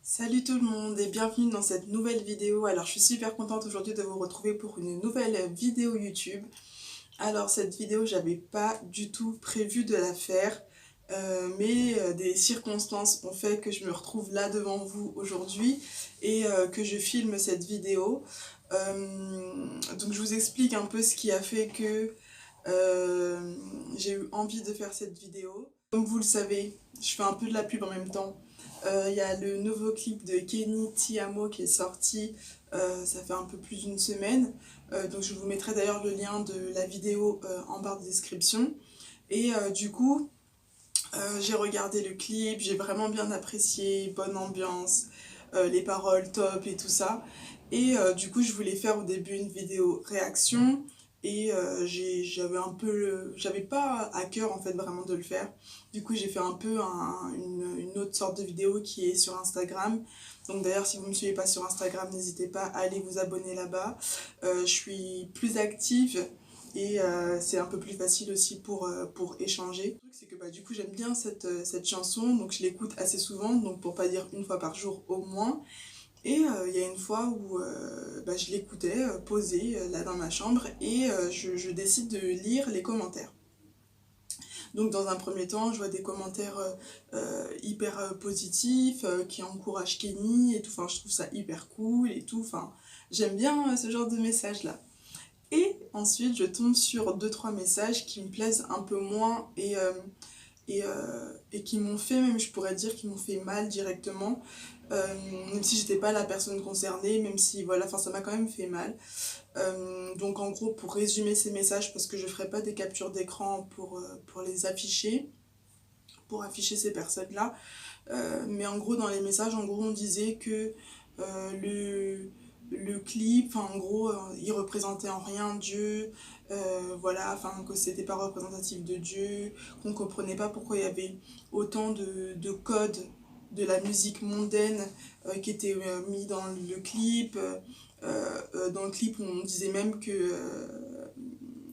Salut tout le monde et bienvenue dans cette nouvelle vidéo. Alors je suis super contente aujourd'hui de vous retrouver pour une nouvelle vidéo YouTube. Alors cette vidéo j'avais pas du tout prévu de la faire, mais des circonstances ont fait que je me retrouve là devant vous aujourd'hui et que je filme cette vidéo. Donc je vous explique un peu ce qui a fait que j'ai eu envie de faire cette vidéo. Comme vous le savez, je fais un peu de la pub en même temps. Il y a le nouveau clip de Kenny Ti Amo qui est sorti, ça fait un peu plus d'une semaine. Donc je vous mettrai d'ailleurs le lien de la vidéo en barre de description. Et du coup, j'ai regardé le clip, j'ai vraiment bien apprécié, bonne ambiance, les paroles top et tout ça. Et du coup, je voulais faire au début une vidéo réaction et j'avais pas à cœur en fait vraiment de le faire. Du coup, j'ai fait un peu une autre sorte de vidéo qui est sur Instagram. Donc d'ailleurs, si vous ne me suivez pas sur Instagram, n'hésitez pas à aller vous abonner là-bas. Je suis plus active et c'est un peu plus facile aussi pour échanger. Le truc c'est que du coup j'aime bien cette chanson, donc je l'écoute assez souvent, donc pour pas dire une fois par jour au moins. Et il y a une fois où je l'écoutais posée là dans ma chambre et je décide de lire les commentaires. Donc dans un premier temps, je vois des commentaires hyper positifs qui encouragent Kenny et tout, enfin je trouve ça hyper cool et tout, enfin j'aime bien ce genre de messages là. Et ensuite, je tombe sur deux trois messages qui me plaisent un peu moins et qui m'ont fait, même je pourrais dire, qui m'ont fait mal directement. Même si j'étais pas la personne concernée, même si voilà, enfin ça m'a quand même fait mal. Donc en gros, pour résumer ces messages, parce que je ferai pas des captures d'écran pour les afficher, pour afficher ces personnes-là. Mais en gros, dans les messages, en gros, on disait que le clip, enfin en gros, il représentait en rien Dieu, voilà, enfin que c'était pas représentatif de Dieu, qu'on comprenait pas pourquoi il y avait autant de codes de la musique mondaine qui étaient mis dans le clip. Dans le clip, on disait même que,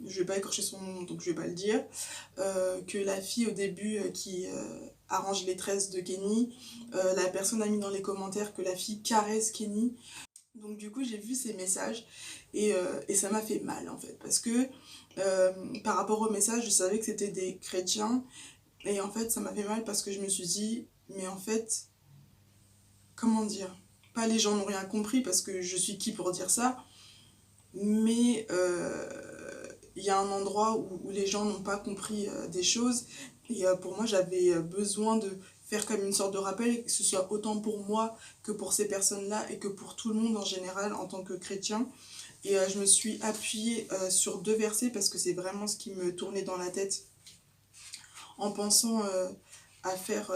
je vais pas écorcher son nom donc je vais pas le dire, que la fille au début qui arrange les tresses de Kenny, la personne a mis dans les commentaires que la fille caresse Kenny. Donc du coup j'ai vu ces messages et ça m'a fait mal en fait parce que par rapport aux messages je savais que c'était des chrétiens et en fait ça m'a fait mal parce que je me suis dit mais en fait comment dire, pas les gens n'ont rien compris parce que je suis qui pour dire ça, mais il y a un endroit où les gens n'ont pas compris des choses et pour moi j'avais besoin de faire comme une sorte de rappel, que ce soit autant pour moi que pour ces personnes-là et que pour tout le monde en général en tant que chrétien. Et je me suis appuyée sur deux versets parce que c'est vraiment ce qui me tournait dans la tête en pensant à faire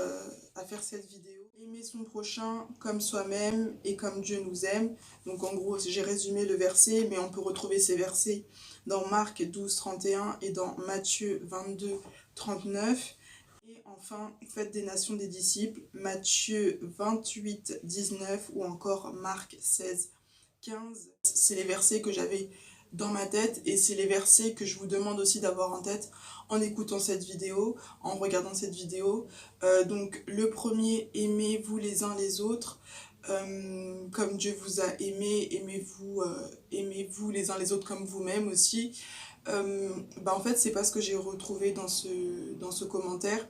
cette vidéo. Aimer son prochain comme soi-même et comme Dieu nous aime. Donc en gros, j'ai résumé le verset, mais on peut retrouver ces versets dans Marc 12, 31 et dans Matthieu 22, 39. Et enfin, faites des nations des disciples, Matthieu 28, 19 ou encore Marc 16, 15. C'est les versets que j'avais dans ma tête et c'est les versets que je vous demande aussi d'avoir en tête en écoutant cette vidéo, en regardant cette vidéo. Donc le premier, aimez-vous les uns les autres. Comme Dieu vous a aimé, aimez-vous les uns les autres comme vous-même aussi. En fait c'est pas ce que j'ai retrouvé dans ce commentaire.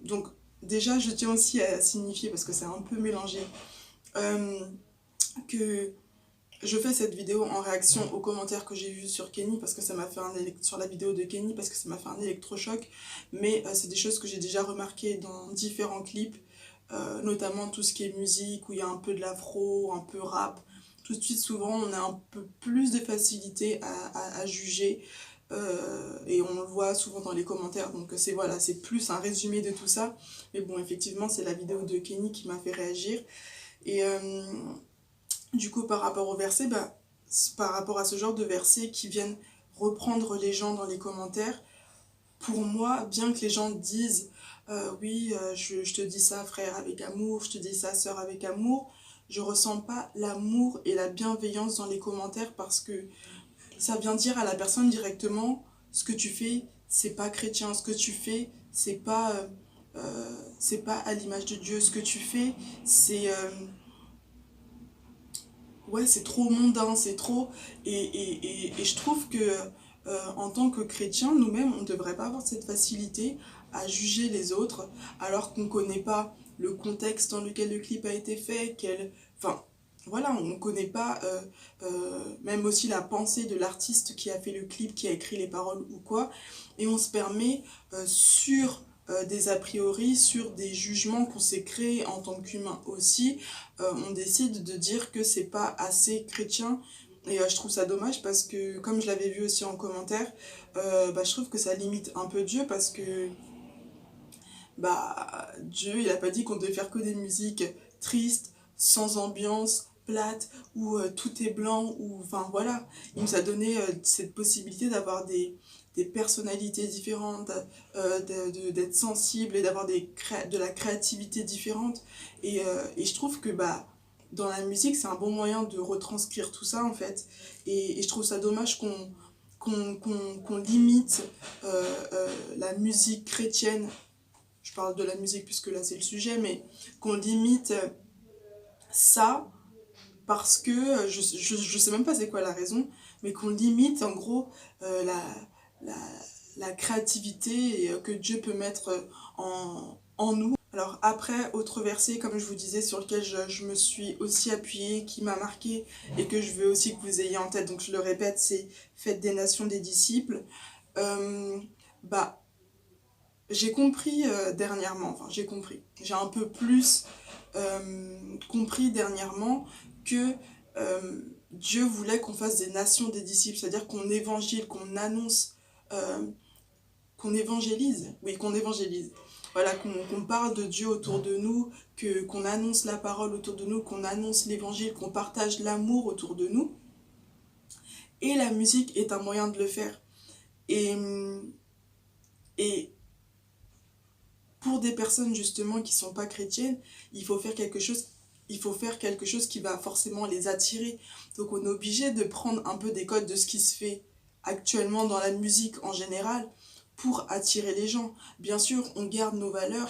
Donc déjà je tiens aussi à signifier, parce que c'est un peu mélangé, que je fais cette vidéo en réaction aux commentaires que j'ai vus sur Kenny parce que ça m'a fait sur la vidéo de Kenny parce que ça m'a fait un électrochoc, mais c'est des choses que j'ai déjà remarquées dans différents clips, notamment tout ce qui est musique où il y a un peu de l'afro, un peu rap. Tout de suite souvent on a un peu plus de facilité à juger et on le voit souvent dans les commentaires, donc c'est voilà, c'est plus un résumé de tout ça, mais bon effectivement c'est la vidéo de Kenny qui m'a fait réagir. Et du coup, par rapport au verset, par rapport à ce genre de versets qui viennent reprendre les gens dans les commentaires, pour moi, bien que les gens disent oui, je te dis ça frère avec amour, je te dis ça sœur avec amour, je ressens pas l'amour et la bienveillance dans les commentaires parce que ça vient dire à la personne directement ce que tu fais, c'est pas chrétien. Ce que tu fais, c'est pas à l'image de Dieu. Ce que tu fais, c'est ouais, c'est trop mondain, c'est trop. Et je trouve que en tant que chrétien, nous-mêmes, on ne devrait pas avoir cette facilité à juger les autres alors qu'on ne connaît pas le contexte dans lequel le clip a été fait, enfin, voilà, on ne connaît pas même aussi la pensée de l'artiste qui a fait le clip, qui a écrit les paroles ou quoi, et on se permet sur des a priori, sur des jugements qu'on s'est créés en tant qu'humain aussi, on décide de dire que c'est pas assez chrétien. Et je trouve ça dommage parce que, comme je l'avais vu aussi en commentaire, bah, je trouve que ça limite un peu Dieu parce que bah, Dieu, il a pas dit qu'on devait faire que des musiques tristes, sans ambiance, plates, où tout est blanc, ou enfin voilà. Il nous a donné cette possibilité d'avoir des personnalités différentes, d'être sensible et d'avoir de la créativité différente. Et je trouve que bah, dans la musique, c'est un bon moyen de retranscrire tout ça en fait. Et je trouve ça dommage qu'on limite la musique chrétienne, je parle de la musique puisque là c'est le sujet, mais qu'on limite ça parce que, je sais même pas c'est quoi la raison, mais qu'on limite en gros la, la créativité que Dieu peut mettre en nous. Alors après, autre verset, comme je vous disais, sur lequel je me suis aussi appuyée, qui m'a marqué et que je veux aussi que vous ayez en tête, donc je le répète, c'est Fête des nations des disciples. Bah, j'ai compris dernièrement, enfin j'ai un peu plus compris dernièrement que Dieu voulait qu'on fasse des nations des disciples, c'est-à-dire qu'on évangile, qu'on annonce, euh, qu'on évangélise, oui, qu'on évangélise. Voilà, qu'on parle de Dieu autour de nous, qu'on annonce la parole autour de nous, qu'on annonce l'évangile, qu'on partage l'amour autour de nous. Et la musique est un moyen de le faire. Et, et pour des personnes justement qui sont pas chrétiennes, il faut faire quelque chose qui va forcément les attirer. Donc on est obligé de prendre un peu des codes de ce qui se fait actuellement dans la musique en général pour attirer les gens. Bien sûr, on garde nos valeurs,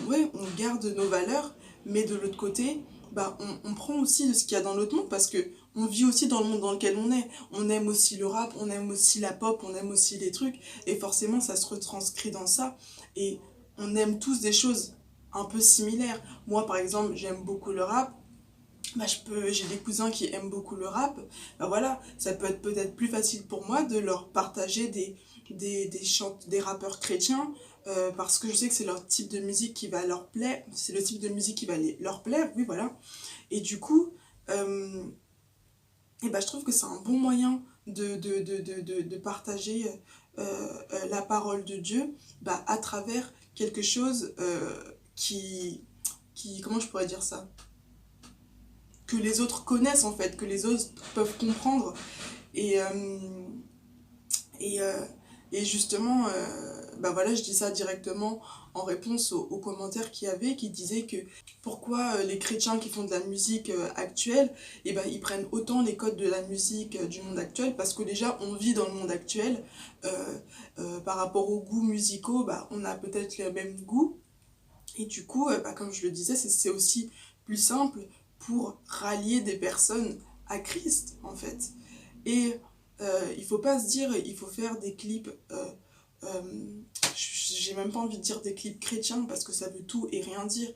ouais, on garde nos valeurs, mais de l'autre côté, bah, on prend aussi de ce qu'il y a dans l'autre monde parce que on vit aussi dans le monde dans lequel on est. On aime aussi le rap, on aime aussi la pop, on aime aussi les trucs, et forcément ça se retranscrit dans ça. Et on aime tous des choses un peu similaires. Moi, par exemple, j'aime beaucoup le rap. Bah, j'ai des cousins qui aiment beaucoup le rap. Bah, voilà, ça peut être peut-être plus facile pour moi de leur partager des rappeurs chrétiens parce que je sais que c'est leur type de musique qui va leur plaire. C'est le type de musique qui va leur plaire, oui, voilà. Et du coup, et bah, je trouve que c'est un bon moyen de partager la parole de Dieu bah, à travers quelque chose comment je pourrais dire ça? Que les autres connaissent en fait, que les autres peuvent comprendre. Et, et, euh, et justement, bah voilà, je dis ça directement en réponse aux commentaires qu'il y avait qui disaient que pourquoi les chrétiens qui font de la musique actuelle, et ben, ils prennent autant les codes de la musique du monde actuel parce que déjà on vit dans le monde actuel. Par rapport aux goûts musicaux, bah, on a peut-être les mêmes goûts. Et du coup, bah, comme je le disais, c'est aussi plus simple pour rallier des personnes à Christ, en fait. Et il faut pas se dire, il faut faire des clips, j'ai même pas envie de dire des clips chrétiens parce que ça veut tout et rien dire,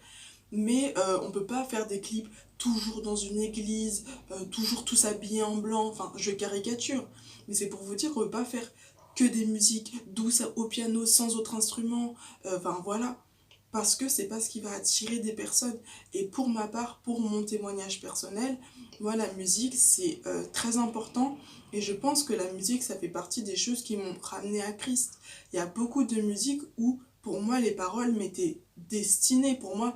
mais on peut pas faire des clips toujours dans une église, toujours tous habillés en blanc, enfin je caricature, mais c'est pour vous dire qu'on peut pas faire que des musiques douces au piano sans autre instrument, enfin voilà, parce que c'est pas ce qui va attirer des personnes. Et pour ma part, pour mon témoignage personnel, moi la musique c'est très important et je pense que la musique ça fait partie des choses qui m'ont ramené à Christ. Il y a beaucoup de musique où pour moi les paroles m'étaient destinées, pour moi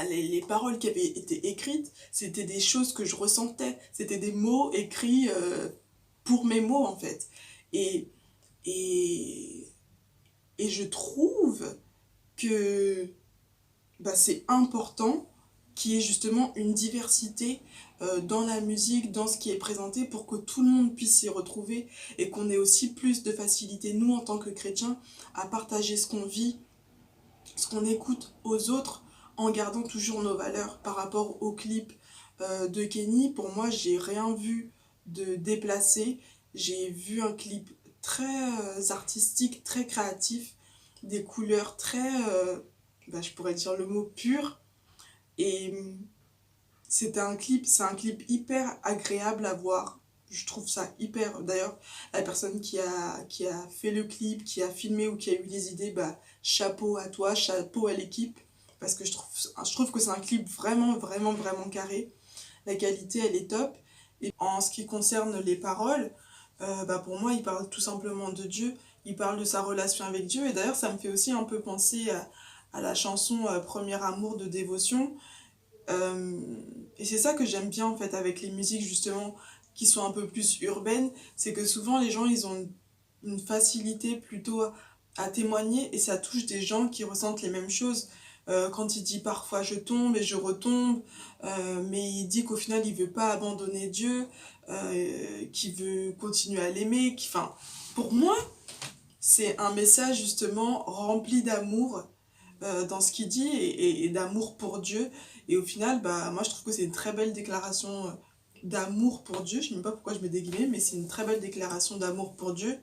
les paroles qui avaient été écrites c'était des choses que je ressentais, c'était des mots écrits pour mes mots en fait. Et, et, et je trouve que bah, c'est important qu'il y ait justement une diversité dans la musique, dans ce qui est présenté, pour que tout le monde puisse s'y retrouver et qu'on ait aussi plus de facilité, nous en tant que chrétiens, à partager ce qu'on vit, ce qu'on écoute aux autres, en gardant toujours nos valeurs. Par rapport au clip de Kenny, pour moi, j'ai rien vu de déplacé. J'ai vu un clip très artistique, très créatif, des couleurs très, je pourrais dire le mot pur. Et c'est un clip hyper agréable à voir. Je trouve ça hyper. D'ailleurs, la personne qui a fait le clip, qui a filmé ou qui a eu les idées, chapeau à toi, chapeau à l'équipe. Parce que je trouve que c'est un clip vraiment, vraiment, vraiment carré. La qualité, elle est top. Et en ce qui concerne les paroles, pour moi, il parle tout simplement de Dieu. Il parle de sa relation avec Dieu. Et d'ailleurs, ça me fait aussi un peu penser à la chanson Premier amour de Dévotion. Euh, et c'est ça que j'aime bien en fait avec les musiques justement qui sont un peu plus urbaines, c'est que souvent les gens ils ont une facilité plutôt à témoigner et ça touche des gens qui ressentent les mêmes choses. Quand il dit parfois je tombe et je retombe, mais il dit qu'au final il veut pas abandonner Dieu, qu'il veut continuer à l'aimer, enfin, pour moi c'est un message justement rempli d'amour dans ce qu'il dit et d'amour pour Dieu. Et au final, moi je trouve que c'est une très belle déclaration d'amour pour Dieu. Je ne sais même pas pourquoi je mets des guillemets, mais c'est une très belle déclaration d'amour pour Dieu.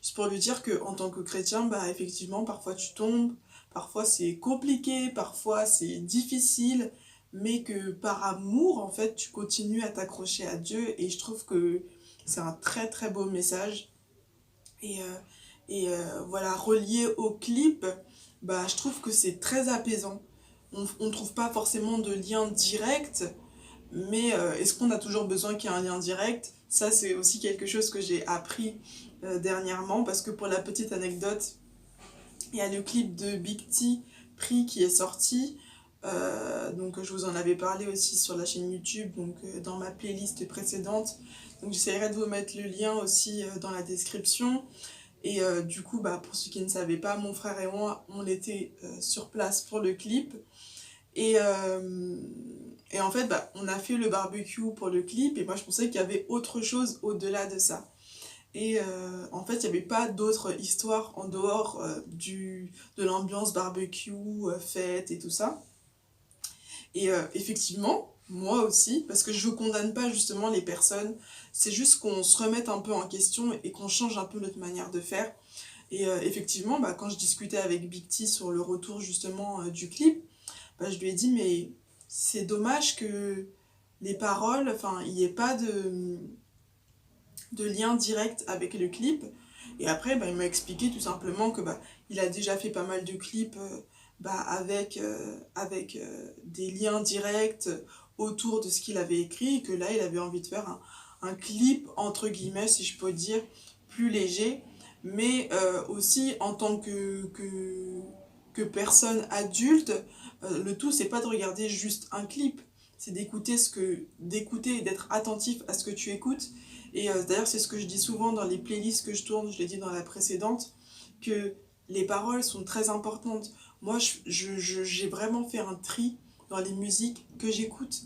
Juste pour lui dire que en tant que chrétien, effectivement, parfois tu tombes, parfois c'est compliqué, parfois c'est difficile, mais que par amour, en fait, tu continues à t'accrocher à Dieu. Et je trouve que c'est un très très beau message. Et, voilà, relié au clip, je trouve que c'est très apaisant. On ne trouve pas forcément de lien direct, mais est-ce qu'on a toujours besoin qu'il y ait un lien direct? Ça, c'est aussi quelque chose que j'ai appris dernièrement, parce que pour la petite anecdote, il y a le clip de Big T, Prix, qui est sorti. Donc je vous en avais parlé aussi sur la chaîne YouTube, donc dans ma playlist précédente. Donc j'essaierai de vous mettre le lien aussi dans la description. Et du coup, pour ceux qui ne savaient pas, mon frère et moi, on était sur place pour le clip. Et, en fait, on a fait le barbecue pour le clip. Et moi, je pensais qu'il y avait autre chose au-delà de ça. Et en fait, il n'y avait pas d'autre histoire en dehors de l'ambiance barbecue, fête et tout ça. Et effectivement, moi aussi, parce que je ne condamne pas justement les personnes, c'est juste qu'on se remette un peu en question et qu'on change un peu notre manière de faire. Et effectivement, quand je discutais avec Big T sur le retour justement du clip, je lui ai dit, mais c'est dommage que les paroles, enfin, il n'y ait pas de lien direct avec le clip. Et après, il m'a expliqué tout simplement que il a déjà fait pas mal de clips avec des liens directs autour de ce qu'il avait écrit, et que là, il avait envie de faire un clip, entre guillemets, si je peux dire, plus léger, mais aussi en tant que personne adulte, le tout, c'est pas de regarder juste un clip, c'est d'écouter et d'être attentif à ce que tu écoutes. Et d'ailleurs, c'est ce que je dis souvent dans les playlists que je tourne, je l'ai dit dans la précédente, que les paroles sont très importantes. Moi, j'ai vraiment fait un tri dans les musiques que j'écoute.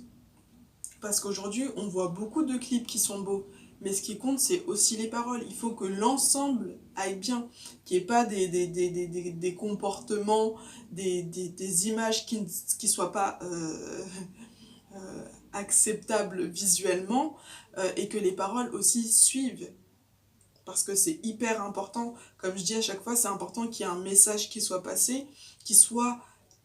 Parce qu'aujourd'hui, on voit beaucoup de clips qui sont beaux. Mais ce qui compte, c'est aussi les paroles. Il faut que l'ensemble aille bien. Qu'il n'y ait pas des comportements, des images qui ne soient pas acceptables visuellement. Et que les paroles aussi suivent. Parce que c'est hyper important. Comme je dis à chaque fois, c'est important qu'il y ait un message qui soit passé, qui soit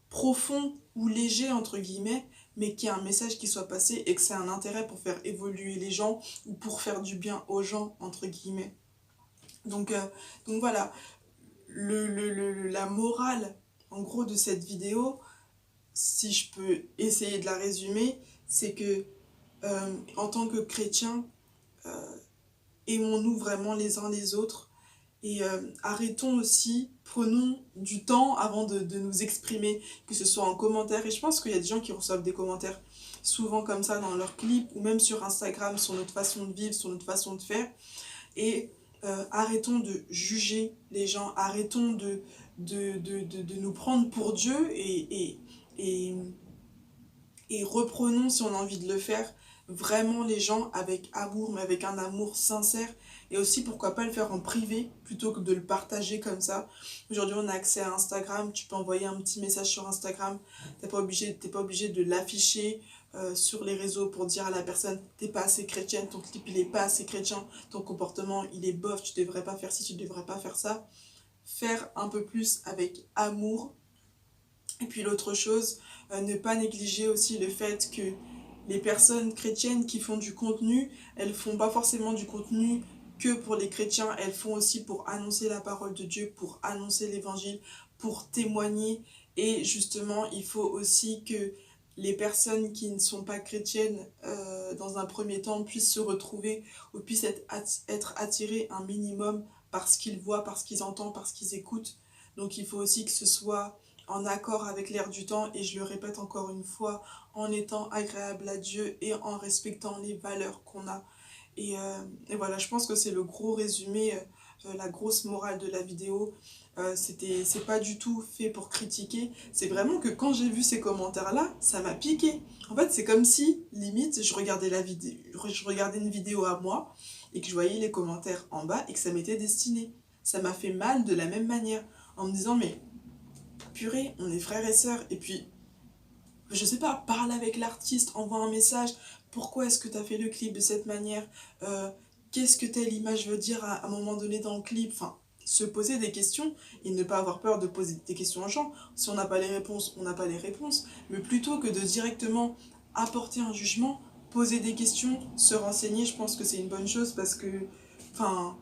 profond ou léger, entre guillemets, mais qu'il y ait un message qui soit passé et que c'est un intérêt pour faire évoluer les gens ou pour faire du bien aux gens, entre guillemets. Donc, voilà, la morale, en gros, de cette vidéo, si je peux essayer de la résumer, c'est que en tant que chrétien, aimons-nous vraiment les uns les autres et arrêtons aussi, prenons du temps avant de nous exprimer, que ce soit en commentaire. Et je pense qu'il y a des gens qui reçoivent des commentaires souvent comme ça dans leurs clips ou même sur Instagram sur notre façon de vivre, sur notre façon de faire. Et arrêtons de juger les gens, arrêtons de nous prendre pour Dieu et Et reprenons, si on a envie de le faire, vraiment les gens avec amour, mais avec un amour sincère. Et aussi, pourquoi pas le faire en privé, plutôt que de le partager comme ça. Aujourd'hui, on a accès à Instagram, tu peux envoyer un petit message sur Instagram. T'es pas obligé de l'afficher sur les réseaux pour dire à la personne, t'es pas assez chrétienne, ton clip il est pas assez chrétien, ton comportement il est bof, tu devrais pas faire ci, tu devrais pas faire ça. Faire un peu plus avec amour. Et puis l'autre chose, ne pas négliger aussi le fait que les personnes chrétiennes qui font du contenu, elles font pas forcément du contenu que pour les chrétiens, elles font aussi pour annoncer la parole de Dieu, pour annoncer l'évangile, pour témoigner. Et justement, il faut aussi que les personnes qui ne sont pas chrétiennes, dans un premier temps, puissent se retrouver ou puissent être attirées un minimum par ce qu'ils voient, par ce qu'ils entendent, par ce qu'ils écoutent. Donc il faut aussi que ce soit en accord avec l'air du temps, et je le répète encore une fois, en étant agréable à Dieu et en respectant les valeurs qu'on a. Et voilà, je pense que c'est le gros résumé, la grosse morale de la vidéo. C'est pas du tout fait pour critiquer, c'est vraiment que quand j'ai vu ces commentaires-là, ça m'a piqué. En fait, c'est comme si, limite, je regardais une vidéo à moi, et que je voyais les commentaires en bas, et que ça m'était destiné. Ça m'a fait mal de la même manière, en me disant, mais purée, on est frères et sœurs, et puis, je sais pas, parle avec l'artiste, envoie un message, pourquoi est-ce que tu as fait le clip de cette manière, euh, qu'est-ce que telle image veut dire à un moment donné dans le clip, enfin, se poser des questions et ne pas avoir peur de poser des questions aux gens. Si on n'a pas les réponses, on n'a pas les réponses, mais plutôt que de directement apporter un jugement, poser des questions, se renseigner, je pense que c'est une bonne chose parce que, enfin,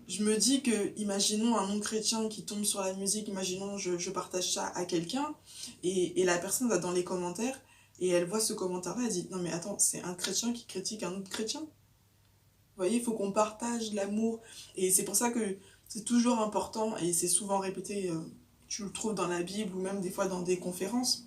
je me dis que, imaginons un non-chrétien qui tombe sur la musique, imaginons je partage ça à quelqu'un, et la personne va dans les commentaires, et elle voit ce commentaire-là, elle dit, non mais attends, c'est un chrétien qui critique un autre chrétien. Vous voyez, il faut qu'on partage l'amour, et c'est pour ça que c'est toujours important, et c'est souvent répété, tu le trouves dans la Bible, ou même des fois dans des conférences,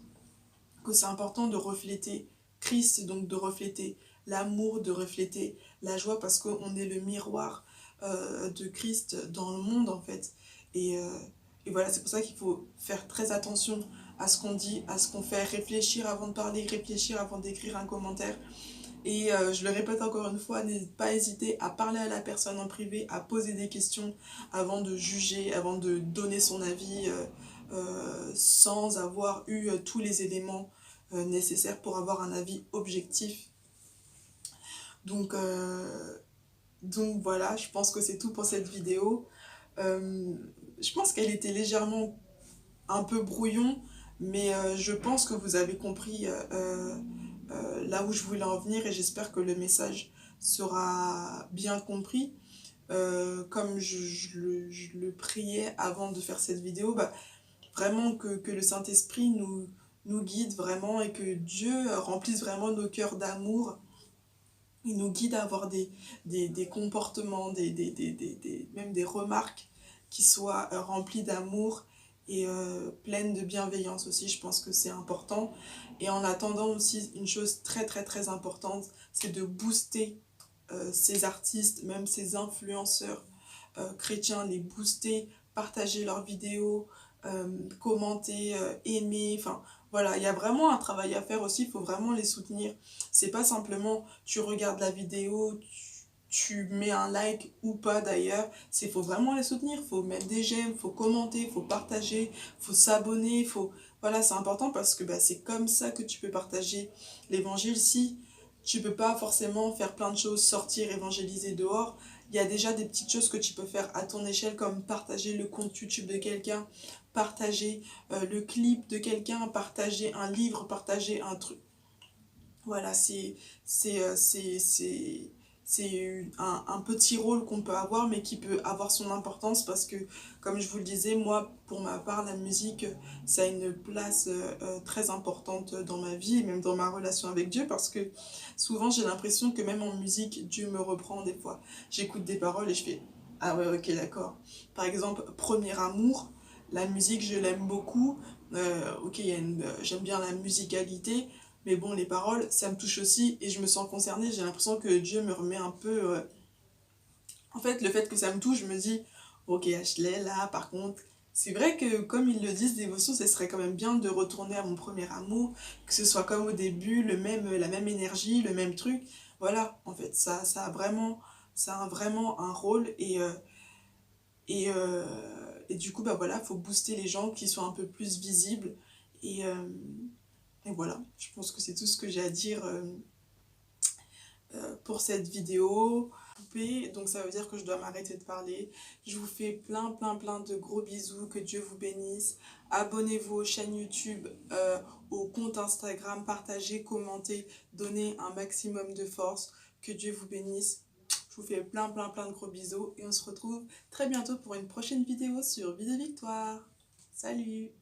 que c'est important de refléter Christ, donc de refléter l'amour, de refléter la joie, parce qu'on est le miroir de Christ dans le monde en fait. Et, euh, et voilà, c'est pour ça qu'il faut faire très attention à ce qu'on dit, à ce qu'on fait, réfléchir avant de parler, réfléchir avant d'écrire un commentaire. Et je le répète encore une fois, n'hésite pas à hésiter à parler à la personne en privé, à poser des questions avant de juger, avant de donner son avis, sans avoir eu tous les éléments nécessaires pour avoir un avis objectif. Donc, euh, donc voilà, je pense que c'est tout pour cette vidéo. Euh, je pense qu'elle était légèrement un peu brouillon, mais je pense que vous avez compris là où je voulais en venir, et j'espère que le message sera bien compris. Comme je le priais avant de faire cette vidéo, bah, vraiment que le Saint-Esprit nous guide vraiment, et que Dieu remplisse vraiment nos cœurs d'amour. Il nous guide à avoir des comportements, même des remarques qui soient remplies d'amour et pleines de bienveillance aussi. Je pense que c'est important. Et en attendant aussi, une chose très très très importante, c'est de booster ces artistes, même ces influenceurs chrétiens, les booster, partager leurs vidéos, commenter, aimer, enfin voilà, il y a vraiment un travail à faire aussi, il faut vraiment les soutenir. C'est pas simplement tu regardes la vidéo, tu mets un like ou pas d'ailleurs, c'est faut vraiment les soutenir, faut mettre des j'aime, faut commenter, faut partager, faut s'abonner, faut voilà, c'est important parce que bah, c'est comme ça que tu peux partager l'évangile. Si tu peux pas forcément faire plein de choses, sortir, évangéliser dehors, il y a déjà des petites choses que tu peux faire à ton échelle, comme partager le compte YouTube de quelqu'un, partager le clip de quelqu'un, partager un livre, partager un truc. Voilà, c'est, euh, c'est, c'est, c'est un petit rôle qu'on peut avoir, mais qui peut avoir son importance parce que, comme je vous le disais, moi, pour ma part, la musique, ça a une place très importante dans ma vie, et même dans ma relation avec Dieu, parce que souvent, j'ai l'impression que même en musique, Dieu me reprend des fois. J'écoute des paroles et je fais, ah ouais, ok, d'accord. Par exemple, Premier amour, la musique, je l'aime beaucoup. Ok, j'aime bien la musicalité, mais bon, les paroles, ça me touche aussi et je me sens concernée. J'ai l'impression que Dieu me remet un peu. En fait, le fait que ça me touche, je me dis, ok, Ashley, là, par contre, c'est vrai que, comme ils le disent, dévotion, ce serait quand même bien de retourner à mon premier amour, que ce soit comme au début, la même énergie, le même truc. Voilà, en fait, ça a vraiment un rôle et du coup, bah voilà, faut booster les gens qui sont un peu plus visibles. Et, euh, et voilà, je pense que c'est tout ce que j'ai à dire pour cette vidéo. Donc ça veut dire que je dois m'arrêter de parler. Je vous fais plein de gros bisous, que Dieu vous bénisse. Abonnez-vous aux chaînes YouTube, au compte Instagram, partagez, commentez, donnez un maximum de force. Que Dieu vous bénisse. Je vous fais plein de gros bisous et on se retrouve très bientôt pour une prochaine vidéo sur Vie de Victoire. Salut!